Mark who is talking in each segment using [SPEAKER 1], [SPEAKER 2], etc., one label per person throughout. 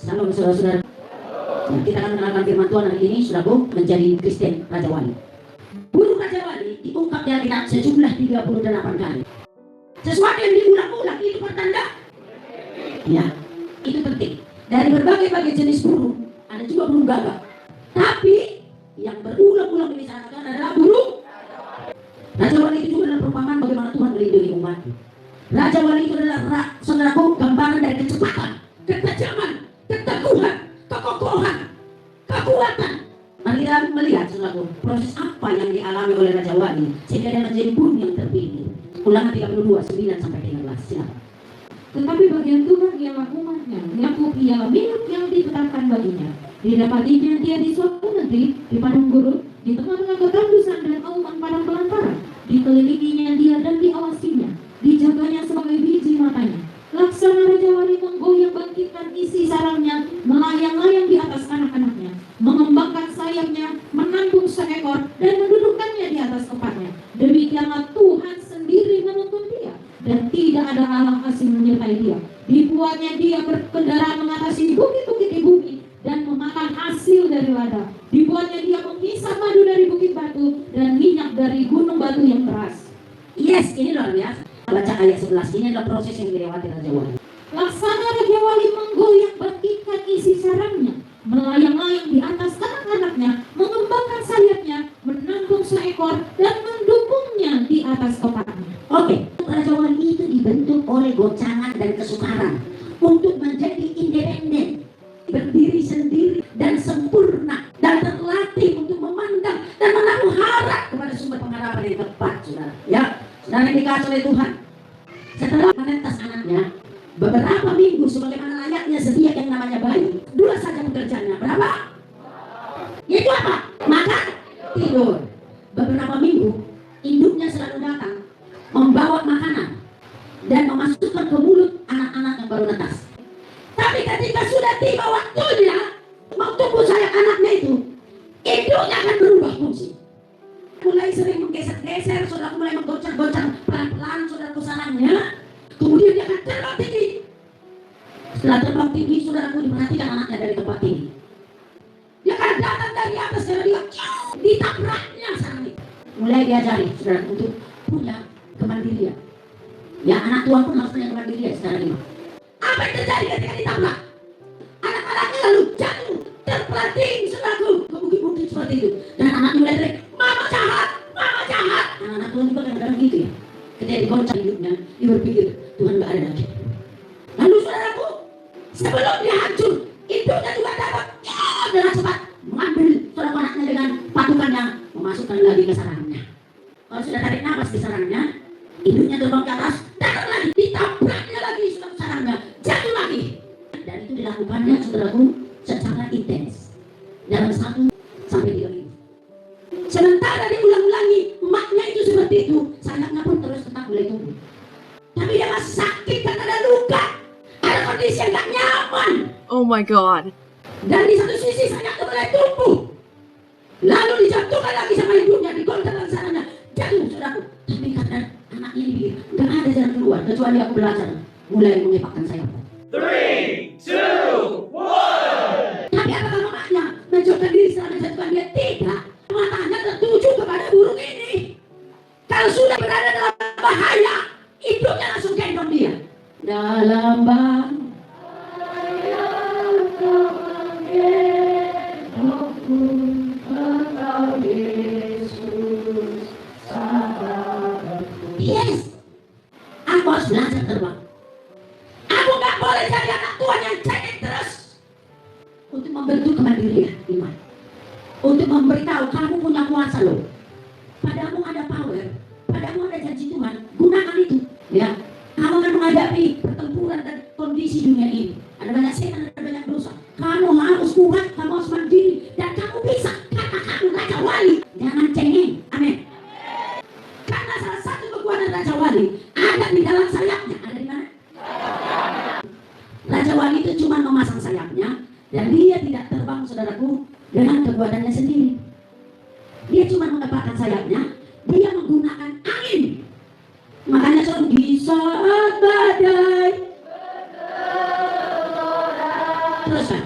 [SPEAKER 1] Salam saudara-saudara. Nah, kita akan mengenalkan firman Tuhan hari ini, saudaraku, menjadi Kristen Raja Wali. Bunuh Raja Wali diungkap di Alkitab sejumlah 38 kali. Sesuatu yang diulang-ulang itu pertanda. Ya, itu penting. Dari berbagai jenis burung, ada juga burung gagak. Tapi yang berulang-ulang dibicarakan adalah burung Raja Wali. Itu juga adalah perumpamaan bagaimana Tuhan melindungi umat-Nya. Raja Wali itu adalah, saudaraku, gambaran dari kecepatan, ketajaman, keteguhan, kekokohan, kekuatan. Mari kita melihat, saudaraku, proses apa yang dialami oleh Raja Wali sehingga dia menjadi burung yang terpilih. Ulangan 32, 9-13. Silakan.
[SPEAKER 2] Tetapi bagian Tuhan ialah umat-Nya, Yakub ialah milik yang ditetapkan baginya. Didapatinya dia di suatu negeri, di padang gurun, di tengah-tengah ketandusan dan auman padang belantara. Dikelilinginya dia dan diawasinya, dijaganya sebagai biji matanya. Laksana Raja Wali menggoyang bangkitkan isi sarangnya, melayang-layang di atas anak-anaknya, mengembangkan sayapnya, menandung seekor dan mendudukkannya di atas tempatnya. Demikianlah Tuhan sendiri menuntun dia, dan tidak ada Allah asing menyertai dia. Dibuatnya dia berkendaraan mengatasi bukit-bukit di bumi dan memakan hasil dari ladang. Dibuatnya dia menghisap madu dari bukit batu dan minyak dari gunung batu yang keras.
[SPEAKER 1] Yes, ini luar biasa. Baca ayat 11, ini adalah proses yang dilewati Raja Wali.
[SPEAKER 2] Laksana Raja Wali menggoyang bangkitkan isi sarangnya, melayang-layang di atas anak-anaknya, mengembangkan sayapnya, menanggung seekor dan mendukungnya di atas topaknya.
[SPEAKER 1] Oke, Raja Wali itu dibentuk oleh gocangan dan kesukaran untuk menjadi independen, berdiri sendiri dan sempurna, dan terlatih untuk memandang dan menaruh harap kepada sumber pengharapan yang tepat, saudara. Ya, saudara yang dikasih oleh Tuhan. Setelah menetas anaknya beberapa minggu sebagaimana layaknya setiap yang namanya bayi, dua saja pekerjaannya. Berapa? Yaitu apa? Makan, tidur. Beberapa minggu induknya selalu datang membawa makanan dan memasukkan ke mulut anak-anak yang baru netas. Tapi ketika sudah tiba waktunya mau tumbuh sayap anaknya induknya akan berubah fungsi. Mulai sering menggeser-geser, saudara, mulai menggoncang-goncang pelan-pelan, saudara, sarangnya. Kemudian dia akan terbang tinggi. Setelah terbang tinggi, saudaraku, diperhatikan anaknya dari tempat tinggi. Dia akan datang dari atas karena dia ditabraknya sarang itu. Mulai diajari, saudara, untuk punya kemandirian. Ya, anak Tuhan pun harus punya kemandirian secara ini. Apa yang terjadi ketika ditabrak? Anak-anaknya lalu jatuh, terpelanting, saudaraku, ke bukit-bukit seperti itu. Dan anaknya mulai teriak, "Mama jahat, mama jahat." Anak-anak Tuhan juga kadang-kadang gitu ya. Ketika digoncang hidupnya, dia berpikir, Tuhan gak ada lagi. Lalu saudaraku, sebelum dia hancur, induknya juga dapat dengan cepat mengambil saudara anaknya dengan patukannya, memasukkan lagi ke sarangnya. Kalau sudah tarik nafas di sarangnya, induknya terbang ke atas, datang lagi, ditabraknya lagi saudara sarangnya, jatuh lagi. Dan itu dilakukannya, saudaraku, secara intens dalam 1-3 minggu. Sementara diulang-ulangi, emaknya itu seperti itu, sayapnya pun terus tetap boleh tumbuh. Tapi dia masih sakit karena ada luka, ada kondisi yang gak nyaman.
[SPEAKER 3] Oh my God.
[SPEAKER 1] Dan di satu sisi sayapnya mulai tumbuh, lalu dijatuhkan lagi sama ibunya, digolkan lagi sarangnya, jatuh, saudaraku. Tapi karena anak ini pikir, gak ada jalan keluar kecuali aku belajar mulai mengepakkan sayap.
[SPEAKER 4] 3, 2, 1.
[SPEAKER 1] Tapi apakah mamanya menjauhkan diri setelah menjatuhkan dia? Tidak. Matanya tertuju kepada burung ini. Kalau sudah berada dalam bahaya, induknya langsung gendong dia. Dalam bahaya kau gendongku, engkau Yesus sahabatku. Yes, aku harus belajar terbang. Aku gak boleh jadi anak Tuhan yang cengeng terus. Untuk membentuk kemandirian iman, untuk memberitahu kamu punya kuasa loh, padamu ada power, padamu ada janji Tuhan, gunakan itu. Ya, kamu akan menghadapi pertempuran dan kondisi dunia ini. Ada banyak setan, ada banyak dosa. Kamu harus kuat, kamu harus mandiri, dan kamu bisa. Karena kamu Raja Wali, jangan cengeng. Amin. Karena salah satu kekuatan Raja Wali ada di dalam sayapnya. Ada di mana? Raja Wali itu cuma memasang sayapnya, dan dia tidak terbang, saudaraku, dengan kekuatannya sendiri. Dia cuma mengepakkan sayapnya, dia menggunakan angin. Makanya selalu di saat badai terus Teruskan.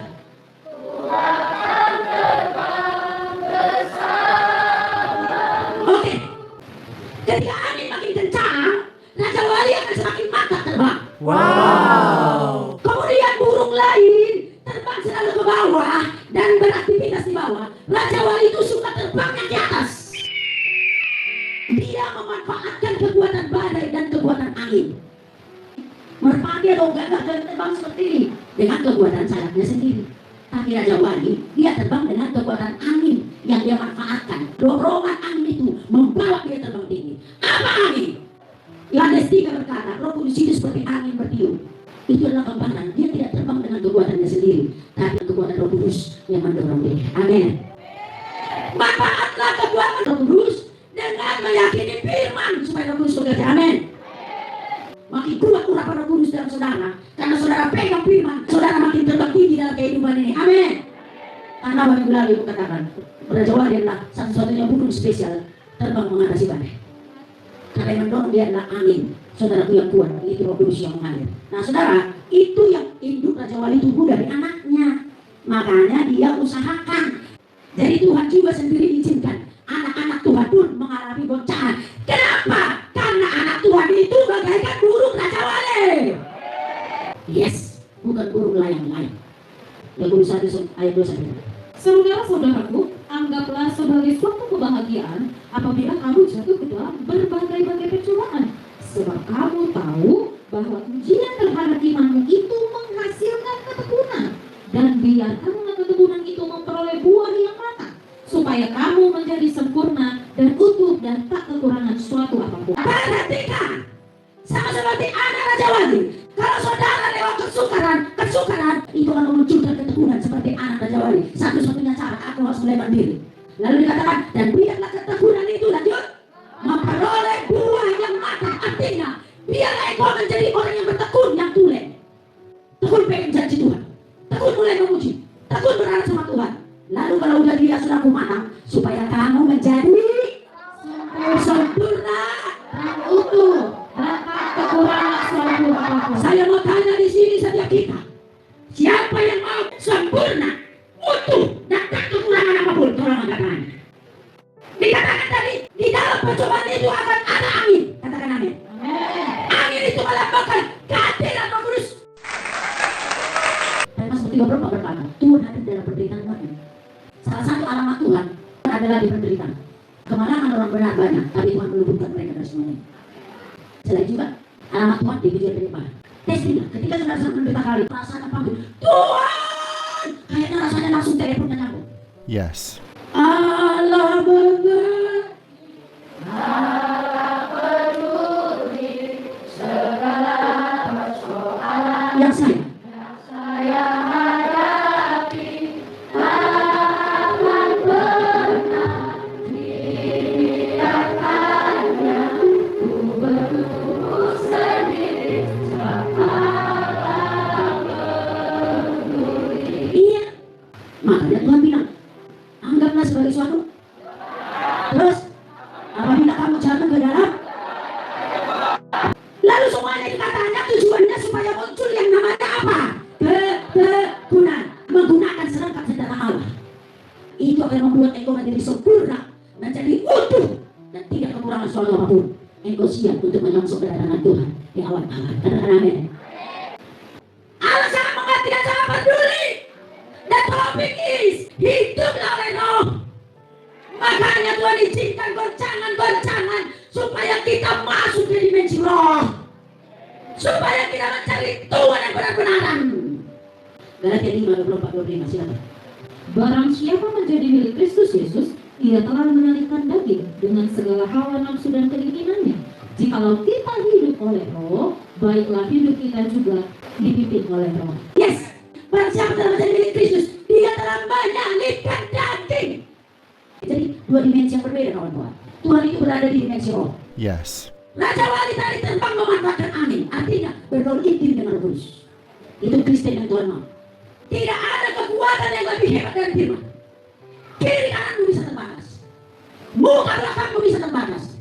[SPEAKER 1] Oke. Ketika angin makin kencang, Raja Wali akan semakin mantap terbang.
[SPEAKER 4] Wow.
[SPEAKER 1] Kemudian burung lain terbang selalu ke bawah dan beraktivitas di bawah. Raja Wali itu suka terbangnya ke atas. Dia memanfaatkan kekuatan badai dan kekuatan angin. Merpati atau gagak terbang seperti ini dengan kekuatan sayapnya sendiri. Tapi Raja Wali, dia terbang dengan kekuatan angin yang dia manfaatkan. Dorongan angin itu membawa dia terbang tinggi. Apa angin? Yohanes 3 berkata, Roh Kudus itu seperti angin bertiup. Itu adalah gambaran. Dia tidak terbang dengan kekuatannya sendiri, tapi kekuatan Roh Kudus yang mendorong dia. Amin. Manfaatlah kekuatan Roh Kudus dengan meyakini firman supaya Roh Kudus bekerja. Amin. Makin kuat urapan Roh Kudus dalam saudara, karena saudara pegang firman, saudara makin terbang tinggi dalam kehidupan ini. Amin. Karena minggu lalu ibu katakan, Raja Wali adalah satu-satunya burung spesial terbang mengatasi badai. Karena yang mendorong dia adalah angin. Saudara yang kuat, itu Roh Kudus yang mengalir. Nah saudara, itu yang induk Raja Wali tumbuh dari anaknya. Makanya dia usahakan. Jadi Tuhan juga sendiri izinkan anak-anak Tuhan pun mengalami goncangan. Kenapa? Karena anak Tuhan itu bagaikan burung Raja Wali. Yes, bukan burung layang-layang. Yakobus 1 ayat 2.
[SPEAKER 2] Saudara-saudaraku, anggaplah sebagai suatu kebahagiaan apabila kamu jatuh ke dalam berbagai-bagai percobaan. Sebab kamu tahu bahwa ujian terhadap imanmu itu menghasilkan ketekunan. Dan biarkanlah ketekunan itu memperoleh buah yang matang, supaya kamu menjadi sempurna dan utuh dan tak kekurangan suatu apapun.
[SPEAKER 1] Perhatikan, sama seperti anak Raja Wali. Kalau saudara lewat kesukaran itu akan memunculkan ketekunan seperti anak Raja Wali. Satu-satunya cara aku harus melebar diri. Lalu dikatakan, dan biarlah ketekunan itu lanjut memperoleh buah yang matang. Artinya, biarlah engkau menjadi orang yang bertekun, yang tulen. Tekun pengen janji Tuhan. Tekun mulai memuji. Tekun berharap sama Tuhan. Lalu kalau udah dia sudah matang, supaya kamu menjadi sempurna
[SPEAKER 2] Dan utuh dan tak kekurangan suatu apapun.
[SPEAKER 1] Saya mau tanya di sini setiap kita, siapa yang mau sempurna, utuh, dan tak kekurangan apapun? Tolong angkat tangan. Dikatakan tadi, di dalam percobaan itu akan ada angin. Katakan amin. Angin itu melambangkan kehadiran Roh Kudus. Dan Mazmur 34 berkata, Tuhan hadir dalam penderitaan kami. Salah satu alamat Tuhan adalah di penderitaan. Kemarahan orang benar banyak, tapi Tuhan meluputkan mereka dari semuanya. Selain juga, alamat Tuhan dipuji dari mana? Testinglah, ketika sudah menderita kali, perasaan panggil, Tuhan! Kayaknya rasanya langsung teleponnya nyambung.
[SPEAKER 3] Yes.
[SPEAKER 1] Allah benar. Yang saya hadapi akan pernah dibiarkannya. Ku bertumbuh sendiri iya. Makanya Tuhan bilang, anggaplah sebagai suatu. Terus, apabila kamu jatuh ke dalam, lalu semuanya dikatanya tujuannya supaya muncul yang namanya apa? Ketekunan. Menggunakan serangkap senjata Allah. Itu akan membuat engkau menjadi sempurna, menjadi utuh, dan tidak kekurangan suatu apapun. Engkau siap untuk menyongsong kedatangan Tuhan di awal abad. Katakan amin. Allah sangat mengerti dan sangat peduli. Dan topik is hiduplah oleh Roh. Makanya Tuhan izinkan goncangan-goncangan supaya kita masuk ke dimensi Roh, supaya kita mencari Tuhan yang benar-benaran. Galatia 5:24-25 silakan.
[SPEAKER 2] Barang siapa menjadi milik Kristus Yesus, ia telah menyalibkan daging dengan segala hawa nafsu dan keinginannya. Jikalau kita hidup oleh Roh, baiklah hidup kita juga dipimpin oleh Roh.
[SPEAKER 1] Yes, barang siapa telah menjadi milik Kristus, dia telah menyalibkan daging. Jadi dua dimensi yang berbeda kawan-kawan. Tuhan itu berada di dimensi Roh.
[SPEAKER 3] Yes.
[SPEAKER 1] Raja Wali tadi terbang memanfaatkan angin, artinya bergaul intim dengan Roh Kudus. Itu Kristen yang Tuhan mau. Tidak ada kekuatan yang lebih hebat dari firman. Kiri kananmu bisa terbatas, muka belakangmu bisa terbatas,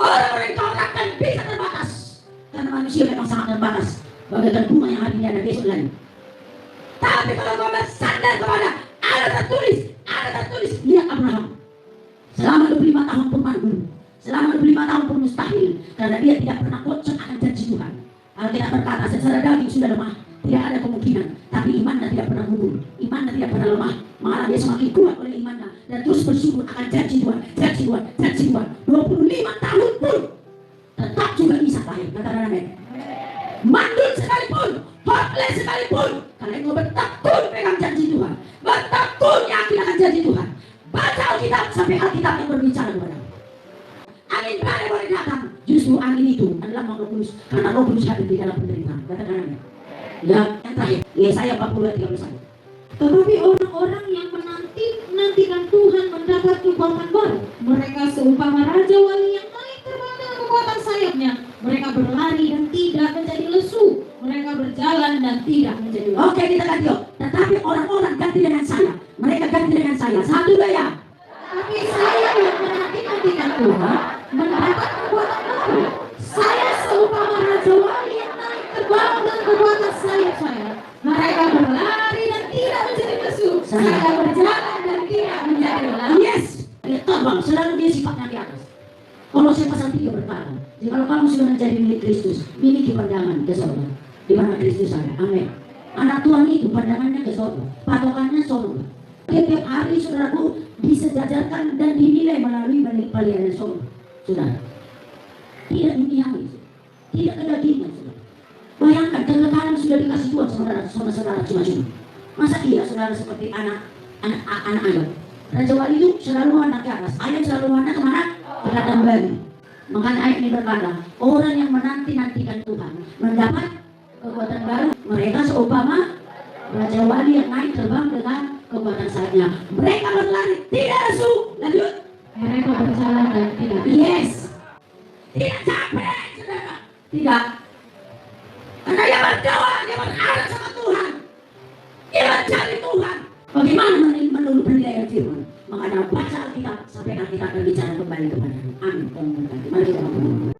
[SPEAKER 1] orang-orang yang kau harapkan bisa terbatas. Karena manusia memang sangat terbatas, bagaikan bunga yang hatinya ada besok lagi. Tapi kalau kau bersandar kepada ada tertulis, lihat Abraham. Selama 25 tahun pun makmur, selama 25 tahun pun mustahil, karena dia tidak pernah kocok akan janji Tuhan. Alkitab berkata secara daging sudah lemah, tidak ada kemungkinan, tapi imannya tidak pernah mundur, imannya tidak pernah lemah, malah dia semakin kuat oleh imannya dan terus bersyukur akan janji Tuhan. 25 tahun pun tetap juga bisa lahir, katakan amin. Mandul sekalipun, hopeless sekalipun, karena itu bertekun pegang janji Tuhan, bertekun yakin akan janji Tuhan. Baca Alkitab sampai Alkitab yang berbicara kepada. Angin badai boleh datang, justru angin itu adalah makhluk kudus, karena Roh Kudus hadir di dalam penderitaan. Katakan amin. Ya, yang terakhir, Yesaya 40:31.
[SPEAKER 2] Tetapi orang-orang yang menantikan Tuhan mendapat kekuatan baru, mereka seumpama raja wali yang naik terbang dengan kekuatan sayapnya. Mereka berlari dan tidak menjadi lesu, mereka berjalan dan tidak menjadi lesu.
[SPEAKER 1] Oke, kita ganti yuk. Tetapi orang-orang ganti dengan saya, mereka ganti dengan saya. Satu daya.
[SPEAKER 2] Tapi saya yang menantikan Tuhan mendapat kekuatan baru. Saya seumpama raja wali yang naik terbang dengan kekuatan sayap saya. Mereka berlari dan tidak menjadi lesu. Mereka berjalan dan tidak menjadi lelah.
[SPEAKER 1] Yes. Dia terbang, selalu dia sifatnya di atas. Kolose pasal 3 berkata, jika kamu sudah menjadi milik Kristus, miliki pandangan ke sorga, di mana Kristus ada. Amin. Anak Tuhan itu pandangannya ke sorga, patokannya sorga. Tiap hari saudaraku disejajarkan dan dinilai melalui peliharaan sorga. Saudara, tidak duniawi, tidak kedagingan. Bayangkan kekekalan sudah dikasih Tuhan sama saudara cuma-cuma. Masa iya saudara seperti anak Adam? Raja Wali itu selalu anak ke atas, ayam selalu anak kemana? Ke kandang babi. Makanya ayat ini berkata, orang yang menantikan Tuhan mendapat kekuatan baru. Mereka seumpama Raja Wali yang naik terbang dengan kekuatan sayapnya. Mereka berlari tidak lesu. Lanjut.
[SPEAKER 2] Mereka berjalan dan tidak.
[SPEAKER 1] Yes. Tidak capek, saudara. Tidak. Karena dia berdoa, dia berharap sama Tuhan, dia mencari Tuhan. Bagaimana menurut penilaian firman? Maka dalam baca Alkitab sampai Alkitab berbicara kembali kepada Amin. Mari kita berdoa.